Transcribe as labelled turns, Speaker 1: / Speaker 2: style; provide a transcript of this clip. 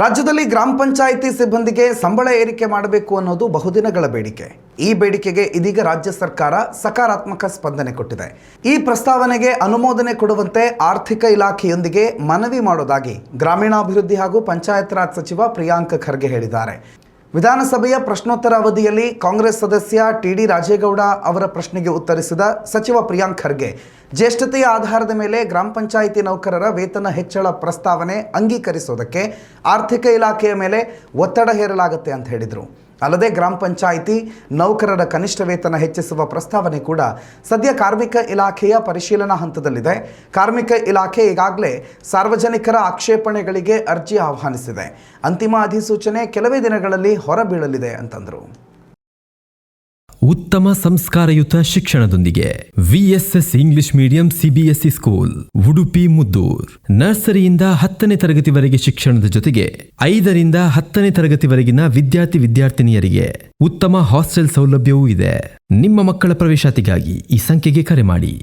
Speaker 1: ರಾಜ್ಯದಲ್ಲಿ ಗ್ರಾಮ ಪಂಚಾಯಿತಿ ಸಿಬ್ಬಂದಿಗೆ ಸಂಬಳ ಏರಿಕೆ ಮಾಡಬೇಕು ಅನ್ನೋದು ಬಹುದಿನಗಳ ಬೇಡಿಕೆ. ಈ ಬೇಡಿಕೆಗೆ ಇದೀಗ ರಾಜ್ಯ ಸರ್ಕಾರ ಸಕಾರಾತ್ಮಕ ಸ್ಪಂದನೆ ಕೊಟ್ಟಿದೆ. ಈ ಪ್ರಸ್ತಾವನೆಗೆ ಅನುಮೋದನೆ ಕೊಡುವಂತೆ ಆರ್ಥಿಕ ಇಲಾಖೆಯೊಂದಿಗೆ ಮನವಿ ಮಾಡೋದಾಗಿ ಗ್ರಾಮೀಣಾಭಿವೃದ್ಧಿ ಹಾಗೂ ಪಂಚಾಯತ್ ರಾಜ್ ಸಚಿವ ಪ್ರಿಯಾಂಕ್ ಖರ್ಗೆ ಹೇಳಿದ್ದಾರೆ. ವಿಧಾನಸಭೆಯ ಪ್ರಶ್ನೋತ್ತರ ಅವಧಿಯಲ್ಲಿ ಕಾಂಗ್ರೆಸ್ ಸದಸ್ಯ ಟಿ.ಡಿ. ರಾಜೇಗೌಡ ಅವರ ಪ್ರಶ್ನೆಗೆ ಉತ್ತರಿಸಿದ ಸಚಿವ ಪ್ರಿಯಾಂಕ್ ಖರ್ಗೆ, ಜ್ಯೇಷ್ಠತೆಯ ಆಧಾರದ ಮೇಲೆ ಗ್ರಾಮ ಪಂಚಾಯಿತಿ ನೌಕರರ ವೇತನ ಹೆಚ್ಚಳ ಪ್ರಸ್ತಾವನೆ ಅಂಗೀಕರಿಸೋದಕ್ಕೆ ಆರ್ಥಿಕ ಇಲಾಖೆಯ ಮೇಲೆ ಒತ್ತಡ ಹೇರಲಾಗುತ್ತೆ ಅಂತ ಹೇಳಿದರು. ಅಲ್ಲದೆ ಗ್ರಾಮ ಪಂಚಾಯಿತಿ ನೌಕರರ ಕನಿಷ್ಠ ವೇತನ ಹೆಚ್ಚಿಸುವ ಪ್ರಸ್ತಾವನೆ ಕೂಡ ಸದ್ಯ ಕಾರ್ಮಿಕ ಇಲಾಖೆಯ ಪರಿಶೀಲನಾ ಹಂತದಲ್ಲಿದೆ. ಕಾರ್ಮಿಕ ಇಲಾಖೆ ಈಗಾಗಲೇ ಸಾರ್ವಜನಿಕರ ಆಕ್ಷೇಪಣೆಗಳಿಗೆ ಅರ್ಜಿ ಆಹ್ವಾನಿಸಿದೆ. ಅಂತಿಮ ಅಧಿಸೂಚನೆ ಕೆಲವೇ ದಿನಗಳಲ್ಲಿ ಹೊರಬೀಳಲಿದೆ ಅಂತಂದರು.
Speaker 2: ಉತ್ತಮ ಸಂಸ್ಕಾರಯುತ ಶಿಕ್ಷಣದೊಂದಿಗೆ VSS English medium CBSE school Udupi Muddur. ನರ್ಸರಿಯಿಂದ 10ನೇ ತರಗತಿವರೆಗೆ ಶಿಕ್ಷಣದ ಜೊತೆಗೆ 5ರಿಂದ 10ನೇ ತರಗತಿವರೆಗಿನ ವಿದ್ಯಾರ್ಥಿನಿಯರಿಗೆ ಉತ್ತಮ ಹಾಸ್ಟೆಲ್ ಸೌಲಭ್ಯವೂ ಇದೆ. ನಿಮ್ಮ ಮಕ್ಕಳ ಪ್ರವೇಶಾತಿಗಾಗಿ ಈ ಸಂಖ್ಯೆಗೆ ಕರೆ ಮಾಡಿ.